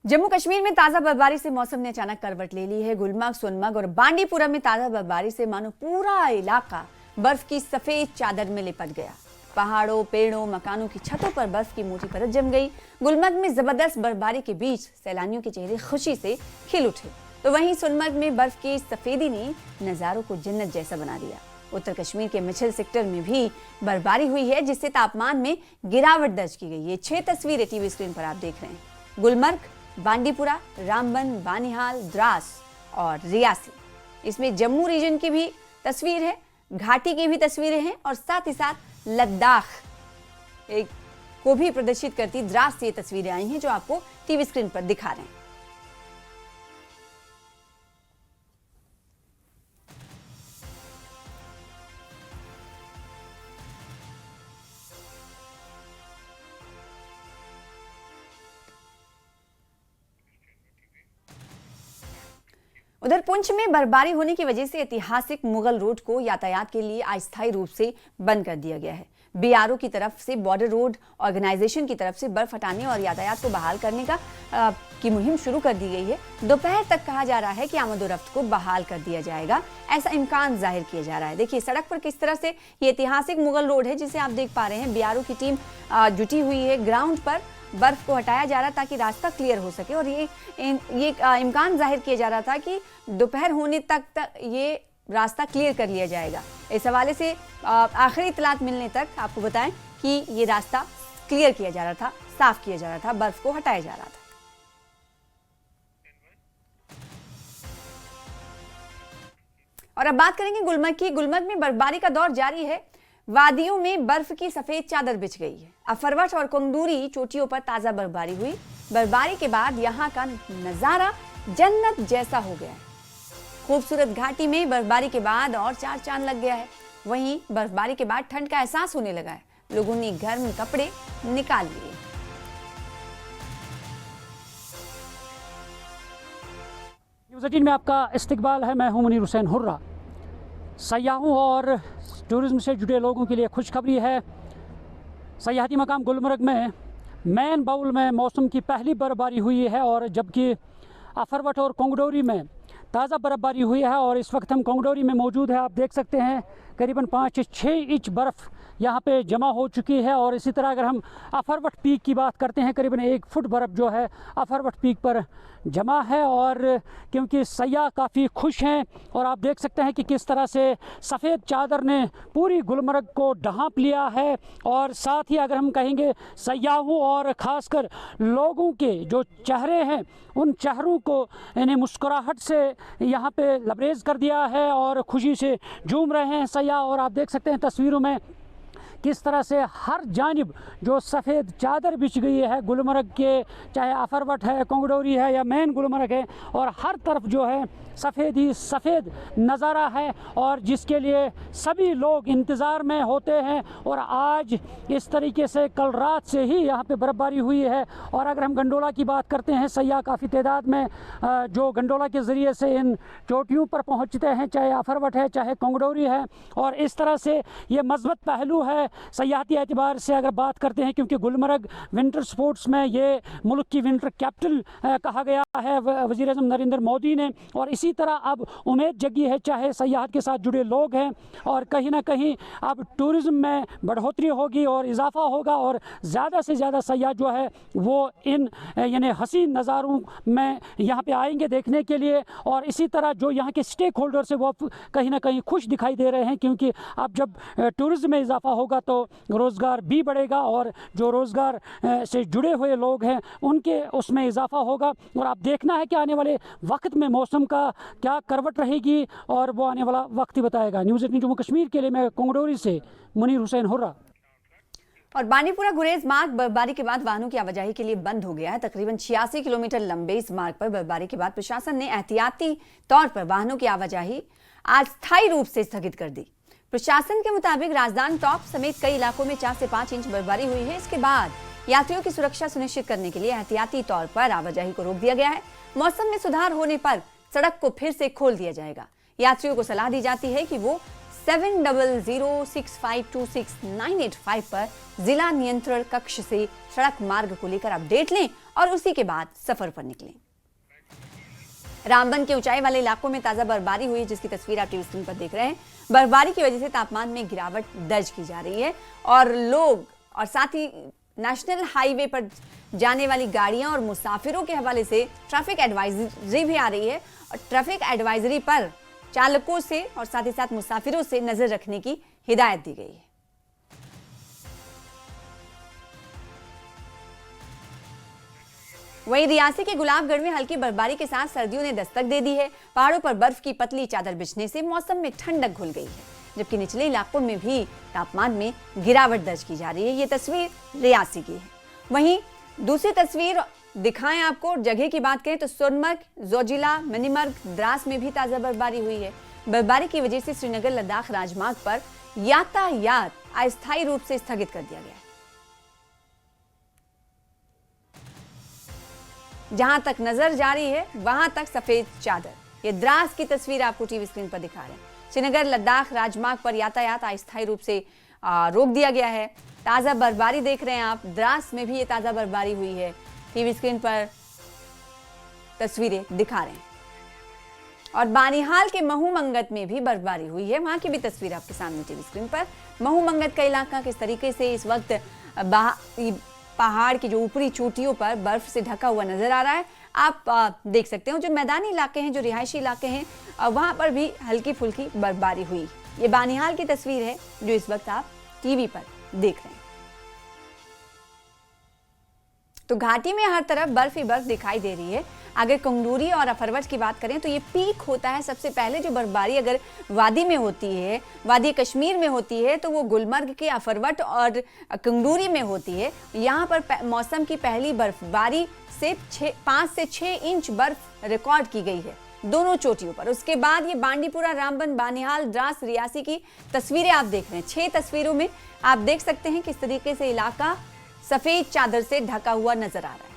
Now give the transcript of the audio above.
जम्मू कश्मीर में ताजा बर्फबारी से मौसम ने अचानक करवट ले ली है। गुलमर्ग, सोनमर्ग और बांडीपुरा में ताजा बर्फबारी से मानो पूरा इलाका बर्फ की सफेद चादर में लिपट गया। पहाड़ों, पेड़ों, मकानों की छतों पर बर्फ की मोटी परत जम गई। गुलमर्ग में जबरदस्त बर्फबारी के बीच सैलानियों के चेहरे खुशी से खिल उठे, तो वहीं सोनमर्ग में बर्फ की सफेदी ने नजारों को जन्नत जैसा बना दिया। उत्तर कश्मीर के मिछिल सेक्टर में भी बर्फबारी हुई है, जिससे तापमान में गिरावट दर्ज की गई। ये 6 तस्वीरें टीवी स्क्रीन पर आप देख रहे हैं। गुलमर्ग, बांडीपुरा, रामबन, बानिहाल, द्रास और रियासी। इसमें जम्मू रीजन की भी तस्वीर है, घाटी की भी तस्वीरें हैं और साथ ही साथ लद्दाख को भी प्रदर्शित करती द्रास से ये तस्वीरें आई हैं जो आपको टीवी स्क्रीन पर दिखा रहे हैं। उधर पुंछ में बर्फबारी होने की वजह से ऐतिहासिक मुगल रोड को यातायात के लिए अस्थायी रूप से बंद कर दिया गया है। बीआरओ की तरफ से बॉर्डर रोड ऑर्गेनाइजेशन की तरफ से बर्फ हटाने और यातायात को बहाल करने की मुहिम शुरू कर दी गई है। दोपहर तक कहा जा रहा है कि आमदोरफ्त को बहाल कर दिया जाएगा, ऐसा इम्कान जाहिर किया जा रहा है। देखिए सड़क पर किस तरह से ये ऐतिहासिक मुगल रोड है जिसे आप देख पा रहे हैं। बीआरओ की टीम जुटी हुई है ग्राउंड पर, बर्फ को हटाया जा रहा ताकि रास्ता क्लियर हो सके और ये इम्कान जाहिर किया जा रहा था कि दोपहर होने तक ये रास्ता क्लियर कर लिया जाएगा। इस हवाले से आखिरी इतलात मिलने तक आपको बताएं कि ये रास्ता क्लियर किया जा रहा था, साफ किया जा रहा था, बर्फ को हटाया जा रहा था। और अब बात करेंगे गुलमर्ग की। गुलमर्ग में बर्फबारी का दौर जारी है। वादियों में बर्फ की सफेद चादर बिछ गई है। अफरवट और कंगदूरी चोटियों पर ताजा बर्फबारी हुई। बर्फबारी के बाद यहाँ का नजारा जन्नत जैसा हो गया है। खूबसूरत घाटी में बर्फबारी के बाद और 4 चांद लग गया है। वहीं बर्फबारी के बाद ठंड का एहसास होने लगा है। लोगों ने गर्म कपड़े निकाल लिए। न्यूज़ 18 में आपका इस्तकबाल है। मैं हूं मुनीर हुसैन हुर्रा। सयाहों और टूरिज्म से जुड़े लोगों के लिए खुशखबरी है। सयाहती मकाम गुलमर्ग में मैन बाउल में मौसम की पहली बर्फबारी हुई है और जबकि अफरवट और कोंगडोरी में ताज़ा बर्फबारी हुई है। और इस वक्त हम कोंगडोरी में मौजूद है। आप देख सकते हैं करीबन 5 से 6 इंच बर्फ़ यहाँ पे जमा हो चुकी है। और इसी तरह अगर हम अफरवट पीक की बात करते हैं, करीबन 1 फुट बर्फ़ जो है अफरवट पीक पर जमा है। और क्योंकि सयाह काफ़ी खुश हैं और आप देख सकते हैं कि किस तरह से सफ़ेद चादर ने पूरी गुलमर्ग को ढांप लिया है। और साथ ही अगर हम कहेंगे सयाहों और ख़ासकर लोगों के जो चेहरे हैं उन चेहरों को यानी मुस्कुराहट से यहाँ पे लबरेज कर दिया है और खुशी से झूम रहे हैं सयाह। और आप देख सकते हैं तस्वीरों में किस तरह से हर जानिब जो सफ़ेद चादर बिछ गई है गुलमर्ग के, चाहे अफरवट है, कोंगडोरी है या मेन गुलमर्ग है, और हर तरफ जो है सफ़ेद ही सफ़ेद नज़ारा है और जिसके लिए सभी लोग इंतज़ार में होते हैं। और आज इस तरीके से कल रात से ही यहाँ पे बर्फ़बारी हुई है। और अगर हम गंडोला की बात करते हैं, सयाह काफ़ी तादाद में जो गंडोला के ज़रिए से इन चोटियों पर पहुँचते हैं, चाहे अफरवट है चाहे कोंगडोरी है। और इस तरह से ये मज़बूत पहलू है सयाहती एतबार से अगर बात करते हैं, क्योंकि गुलमर्ग विंटर स्पोर्ट्स में ये मुल्क की विंटर कैपिटल कहा गया है वज़ीर आज़म नरेंद्र मोदी ने। और इसी तरह अब उम्मीद जगी है, चाहे सयाहत के साथ जुड़े लोग हैं, और कहीं ना कहीं अब टूरिज़्म में बढ़ोतरी होगी और इजाफा होगा और ज़्यादा से ज़्यादा सयाह जो है वो इन यानी हसीन नज़ारों में यहाँ पे आएंगे देखने के लिए। और इसी तरह जो यहाँ के स्टेक होल्डर्स है वो कहीं ना कहीं खुश दिखाई दे रहे हैं, क्योंकि अब जब टूरिज़्म में इजाफा होगा तो रोज़गार भी बढ़ेगा और जो रोज़गार से जुड़े हुए लोग हैं उनके उसमें इजाफा होगा। और आप देखना है कि आने वाले वक्त में मौसम का क्या करवट रहेगी और वो आने वाला वक्त ही बताएगा। न्यूज़ 18 जम्मू कश्मीर के लिए मैं कोंगडोरी से मुनीर हुसैन हुर्रा। और बांडीपुरा गुरेज मार्ग बर्फबारी के बाद वाहनों की आवाजाही के लिए बंद हो गया है। तकरीबन 86 किलोमीटर लंबे इस मार्ग पर बर्फबारी के बाद प्रशासन ने एहतियाती तौर पर वाहनों की आवाजाही अस्थायी रूप से स्थगित कर दी। प्रशासन के मुताबिक राजधानी टॉप समेत कई इलाकों में 4 से 5 इंच बर्फबारी हुई है। इसके बाद यात्रियों की सुरक्षा सुनिश्चित करने के लिए एहतियाती तौर पर आवाजाही को रोक दिया गया है। मौसम में सुधार होने पर सड़क को फिर से खोल दिया जाएगा। यात्रियों को सलाह दी जाती है कि वो 7006526985 पर जिला नियंत्रण कक्ष से सड़क मार्ग को लेकर अपडेट लें और उसी के बाद सफर पर निकलें। रामबन के ऊंचाई वाले इलाकों में ताजा बर्फबारी हुई, जिसकी तस्वीर आप टीवी स्क्रीन पर देख रहे हैं। बर्फबारी की वजह से तापमान में गिरावट दर्ज की जा रही है और लोग और साथ ही नेशनल हाईवे पर जाने वाली गाड़ियां और मुसाफिरों के हवाले से ट्रैफिक एडवाइजरी भी आ रही है और ट्रैफिक एडवाइजरी पर चालकों से और साथ ही साथ मुसाफिरों से नजर रखने की हिदायत दी गई है। वहीं रियासी के गुलाबगढ़ में हल्की बर्फबारी के साथ सर्दियों ने दस्तक दे दी है। पहाड़ों पर बर्फ की पतली चादर बिछने से मौसम में ठंडक घुल गई है, जबकि निचले इलाकों में भी तापमान में गिरावट दर्ज की जा रही है। ये तस्वीर रियासी की है। वहीं दूसरी तस्वीर दिखाएं आपको, जगह की बात करें तो सोनमर्ग, जोजिला, मनीमर्ग, द्रास में भी ताजा बर्फबारी हुई है। बर्फबारी की वजह से श्रीनगर लद्दाख राजमार्ग पर यातायात अस्थायी रूप से स्थगित कर दिया गया है। जहां तक नजर जारी है वहां तक सफेद चादर। ये द्रास की तस्वीर आपको टीवी स्क्रीन पर दिखा रहे हैं। श्रीनगर लद्दाख राजमार्ग पर यातायात अस्थायी रूप से रोक दिया गया है। ताजा बर्फबारी देख रहे हैं आप, द्रास में भी ये ताजा बर्फबारी हुई है। टीवी स्क्रीन पर तस्वीरें दिखा रहे हैं। और बानिहाल के महू मंगत में भी बर्फबारी हुई है, वहां की भी तस्वीर आपके सामने टीवी स्क्रीन पर। महू मंगत का इलाका किस तरीके से इस वक्त पहाड़ की जो ऊपरी चोटियों पर बर्फ से ढका हुआ नजर आ रहा है, आप देख सकते हो। जो मैदानी इलाके हैं, जो रिहायशी इलाके हैं, वहां पर भी हल्की फुल्की बर्फबारी हुई। ये बानिहाल की तस्वीर है जो इस वक्त आप टीवी पर देख रहे हैं। तो घाटी में हर तरफ बर्फ ही बर्फ दिखाई दे रही है। अगर कंगलूरी और अफरवट की बात करें तो ये पीक होता है सबसे पहले। जो बर्फबारी अगर वादी में होती है, वादी कश्मीर में होती है, तो वो गुलमर्ग के अफरवट और कंगलूरी में होती है। यहाँ पर मौसम की पहली बर्फबारी से 5 से 6 इंच बर्फ रिकॉर्ड की गई है दोनों चोटियों पर। उसके बाद ये बांडीपुरा, रामबन, बानिहाल, द्रास, रियासी की तस्वीरें आप देख रहे हैं। 6 तस्वीरों में आप देख सकते हैं किस तरीके से इलाका सफेद चादर से ढका हुआ नजर आ रहा है।